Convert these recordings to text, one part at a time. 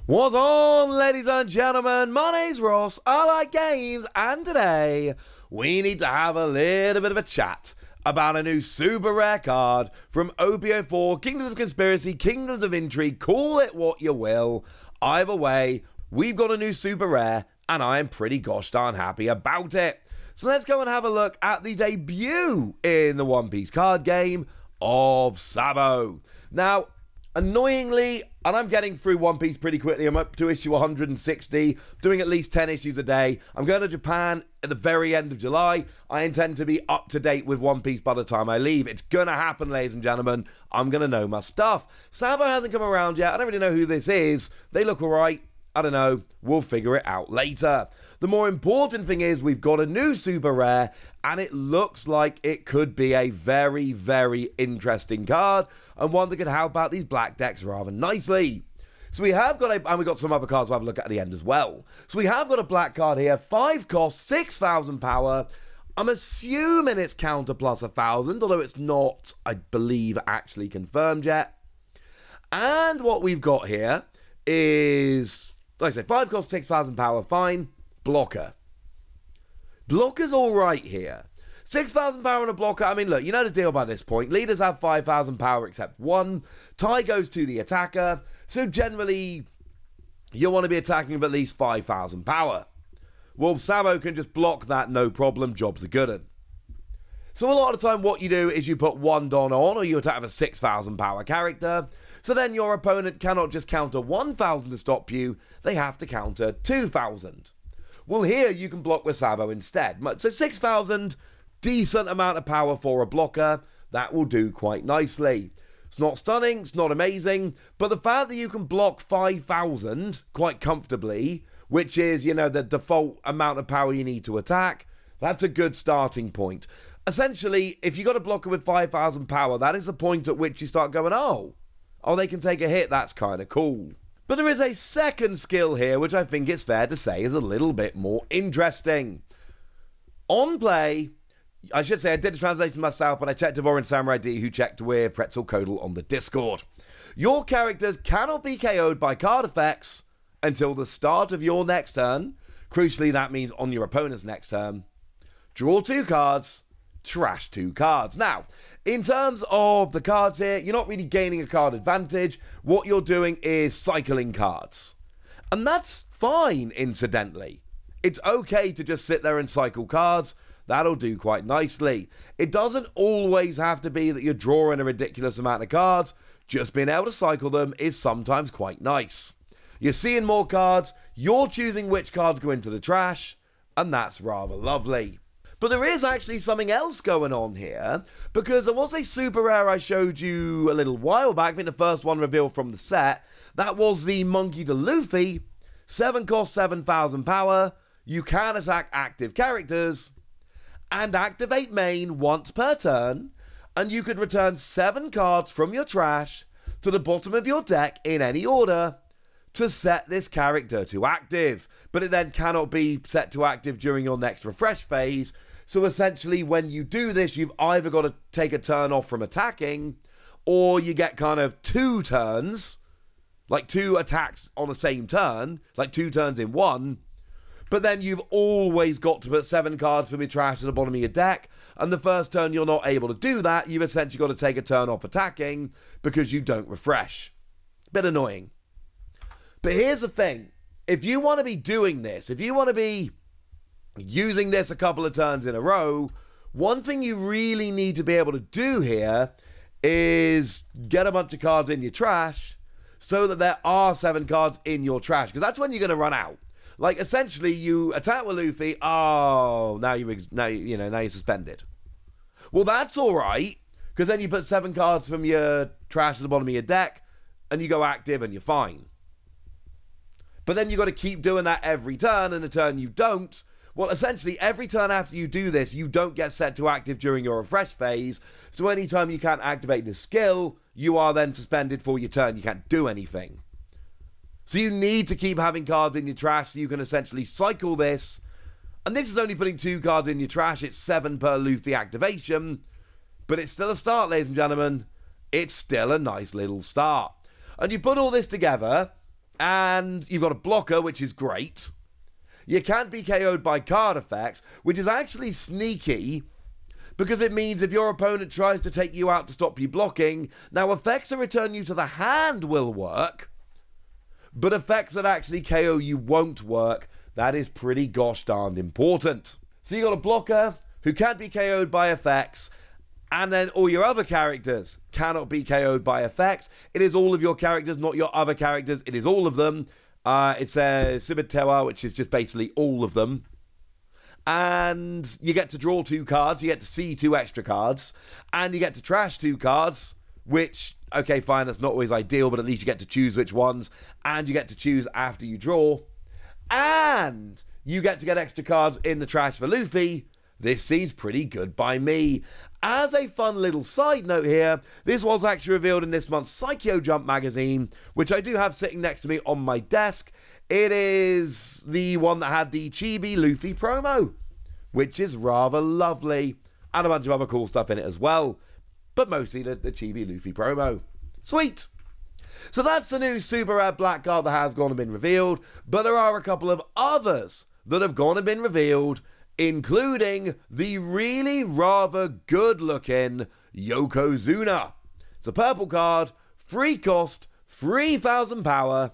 What's on, ladies and gentlemen? My name's Ross, I like games, and today we need to have a little bit of a chat about a new super rare card from OPO4, Kingdoms of Conspiracy, Kingdoms of Intrigue, call it what you will. Either way, we've got a new super rare, and I am pretty gosh darn happy about it. So let's go and have a look at the debut in the One Piece card game of Sabo. Now, annoyingly, and I'm getting through One Piece pretty quickly, I'm up to issue 160, doing at least 10 issues a day. I'm going to Japan at the very end of July. I intend to be up to date with One Piece by the time I leave. It's going to happen, ladies and gentlemen. I'm going to know my stuff. Sabo hasn't come around yet. I don't really know who this is. They look alright. I don't know, we'll figure it out later. The more important thing is we've got a new super rare, and it looks like it could be a very, very interesting card, and one that could help out these black decks rather nicely. So we have got and we've got some other cards we'll have a look at the end as well. So we have got a black card here, 5 cost, 6,000 power. I'm assuming it's counter plus 1,000, although it's not, I believe, actually confirmed yet. And what we've got here is, like I say, 5 cost, 6,000 power, fine. Blocker. Blocker's alright here. 6,000 power on a blocker, I mean, look, you know the deal by this point. Leaders have 5,000 power except one. Tie goes to the attacker. So generally, you'll want to be attacking with at least 5,000 power. Well, Sabo can just block that, no problem. Job's a good one. So a lot of the time, what you do is you put one Don on, or you attack with a 6,000 power character. So then your opponent cannot just counter 1,000 to stop you, they have to counter 2,000. Well, here you can block with Sabo instead. So 6,000, decent amount of power for a blocker, that will do quite nicely. It's not stunning, it's not amazing, but the fact that you can block 5,000 quite comfortably, which is, you know, the default amount of power you need to attack, that's a good starting point. Essentially, if you got a blocker with 5,000 power, that is the point at which you start going, oh, they can take a hit, that's kind of cool. But there is a second skill here, which I think it's fair to say is a little bit more interesting. On play, I should say I did the translation myself, but I checked with Orange Samurai D, who checked with Pretzel Codal on the Discord. Your characters cannot be KO'd by card effects until the start of your next turn. Crucially, that means on your opponent's next turn. Draw 2 cards. Trash 2 cards. Now, in terms of the cards here, you're not really gaining a card advantage. What you're doing is cycling cards. And that's fine, incidentally. It's okay to just sit there and cycle cards. That'll do quite nicely. It doesn't always have to be that you're drawing a ridiculous amount of cards. Just being able to cycle them is sometimes quite nice. You're seeing more cards, you're choosing which cards go into the trash, and that's rather lovely. But there is actually something else going on here, because there was a super rare I showed you a little while back, I think the first one revealed from the set. That was the Monkey D. Luffy, 7 cost, 7,000 power, you can attack active characters, and activate main once per turn, and you could return 7 cards from your trash to the bottom of your deck in any order to set this character to active, but it then cannot be set to active during your next refresh phase. So essentially, when you do this, you've either got to take a turn off from attacking, or you get kind of 2 turns, like 2 attacks on the same turn, like 2 turns in one, but then you've always got to put 7 cards from your trash to the bottom of your deck, and the first turn you're not able to do that, you've essentially got to take a turn off attacking because you don't refresh. Bit annoying. But here's the thing, if you want to be doing this, if you want to be using this a couple of turns in a row, one thing you really need to be able to do here is get a bunch of cards in your trash so that there are 7 cards in your trash, because that's when you're going to run out. Like, essentially, you attack with Luffy, now you're suspended. Well, that's alright, because then you put 7 cards from your trash at the bottom of your deck, and you go active and you're fine. But then you've got to keep doing that every turn, and the turn you don't, well, essentially, every turn after you do this, you don't get set to active during your refresh phase, so anytime you can't activate this skill, you are then suspended for your turn. You can't do anything. So you need to keep having cards in your trash so you can essentially cycle this, and this is only putting 2 cards in your trash. It's 7 per Luffy activation, but it's still a start, ladies and gentlemen. It's still a nice little start. And you put all this together, And you've got a blocker, which is great. You can't be KO'd by card effects, which is actually sneaky, because it means if your opponent tries to take you out to stop you blocking, now effects that return you to the hand will work, but effects that actually KO you won't work. That is pretty gosh darned important. So you got a blocker who can't be KO'd by effects, and then all your other characters cannot be KO'd by effects. It is all of your characters, not your other characters. It is all of them. It says Sibitewa, which is just basically all of them. And you get to draw 2 cards, you get to see 2 extra cards, and you get to trash 2 cards, which, okay, fine, that's not always ideal, but at least you get to choose which ones, and you get to choose after you draw. And you get to get extra cards in the trash for Luffy. This seems pretty good by me. As a fun little side note here, this was actually revealed in this month's Psycho Jump magazine, which I do have sitting next to me on my desk. It is the one that had the Chibi Luffy promo, which is rather lovely, and a bunch of other cool stuff in it as well, but mostly the Chibi Luffy promo. Sweet! So that's the new Super Rare Black card that has gone and been revealed, but there are a couple of others that have gone and been revealed, including the really rather good-looking Yokozuna. It's a purple card, free cost, 3,000 power,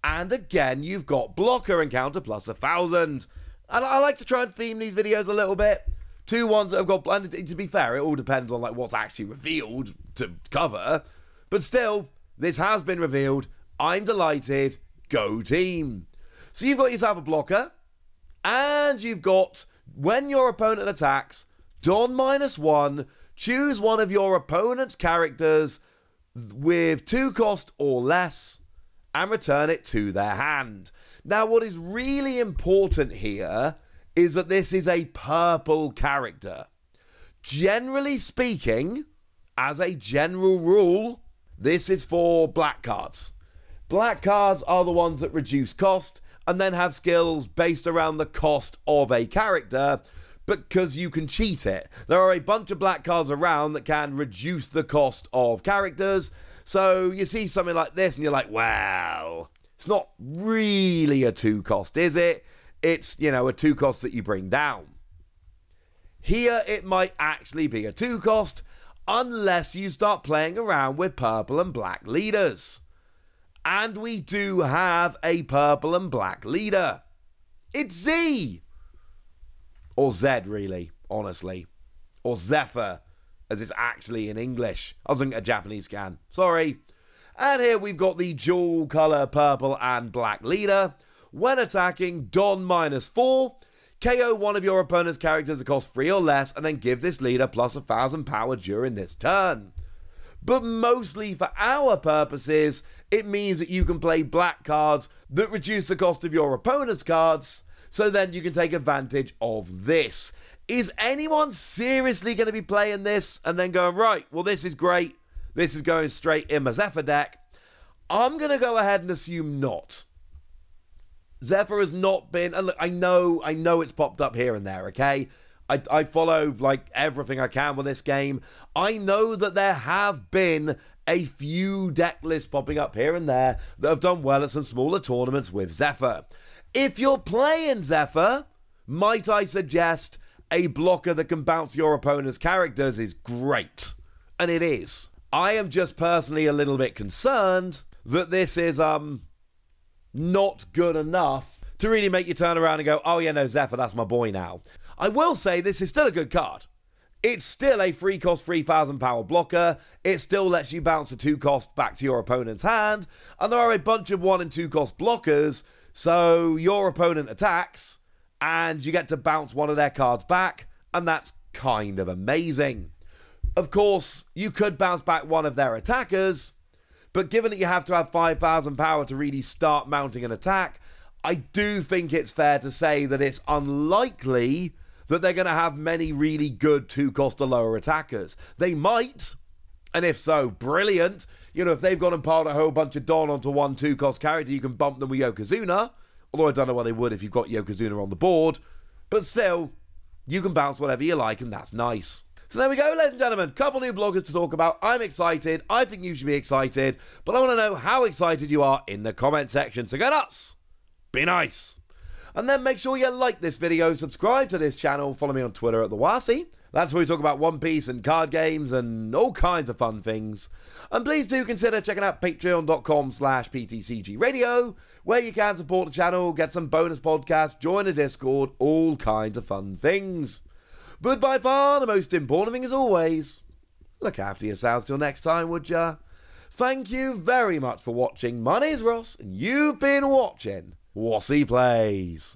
and again, you've got blocker encounter plus 1,000. And I like to try and theme these videos a little bit. 2 ones that have got, and to be fair, it all depends on like what's actually revealed to cover. But still, this has been revealed. I'm delighted. Go team. So you've got yourself a blocker, and you've got, when your opponent attacks, Don -1, choose one of your opponent's characters with 2 cost or less, and return it to their hand. Now, what is really important here is that this is a purple character. Generally speaking, as a general rule, this is for black cards. Black cards are the ones that reduce cost and then have skills based around the cost of a character, because you can cheat it. There are a bunch of black cards around that can reduce the cost of characters. So you see something like this and you're like, wow, it's not really a 2 cost, is it? It's, you know, a 2 cost that you bring down. Here it might actually be a 2 cost unless you start playing around with purple and black leaders. And we do have a purple and black leader. It's Z. Or Z, really, honestly. Or Zephyr, as it's actually in English. I was looking at a Japanese scan. Sorry. And here we've got the dual colour purple and black leader. When attacking, Don -4. KO one of your opponent's characters that cost 3 or less, and then give this leader plus 1,000 power during this turn. But mostly for our purposes, it means that you can play black cards that reduce the cost of your opponent's cards, so then you can take advantage of this. Is anyone seriously going to be playing this and then going, right, well, this is great, this is going straight in my Zephyr deck? I'm going to go ahead and assume not. Zephyr has not been, and look, I know it's popped up here and there, okay? I follow, like, everything I can with this game. I know that there have been a few deck lists popping up here and there that have done well at some smaller tournaments with Zephyr. If you're playing Zephyr, might I suggest a blocker that can bounce your opponent's characters is great. And it is. I am just personally a little bit concerned that this is, not good enough to really make you turn around and go, oh yeah, no, Zephyr, that's my boy now. I will say this is still a good card. It's still a free cost 3,000 power blocker. It still lets you bounce a 2 cost back to your opponent's hand. And there are a bunch of 1 and 2 cost blockers. So your opponent attacks and you get to bounce one of their cards back. And that's kind of amazing. Of course, you could bounce back one of their attackers. But given that you have to have 5,000 power to really start mounting an attack, I do think it's fair to say that it's unlikely that they're going to have many really good 2 cost or lower attackers. They might, and if so, brilliant. You know, if they've gone and piled a whole bunch of Don onto 1 2 cost character, you can bump them with Yokozuna. Although I don't know what they would if you've got Yokozuna on the board. But still, you can bounce whatever you like, and that's nice. So there we go, ladies and gentlemen. Couple new bloggers to talk about. I'm excited. I think you should be excited. But I want to know how excited you are in the comment section. So go nuts. Be nice. And then make sure you like this video, subscribe to this channel, follow me on Twitter at The Wasi. That's where we talk about One Piece and card games and all kinds of fun things. And please do consider checking out patreon.com/PTCG Radio, where you can support the channel, get some bonus podcasts, join a Discord, all kinds of fun things. But by far, the most important thing as always, look after yourselves till next time, would ya? Thank you very much for watching. My name's Ross, and you've been watching Wasi Plays.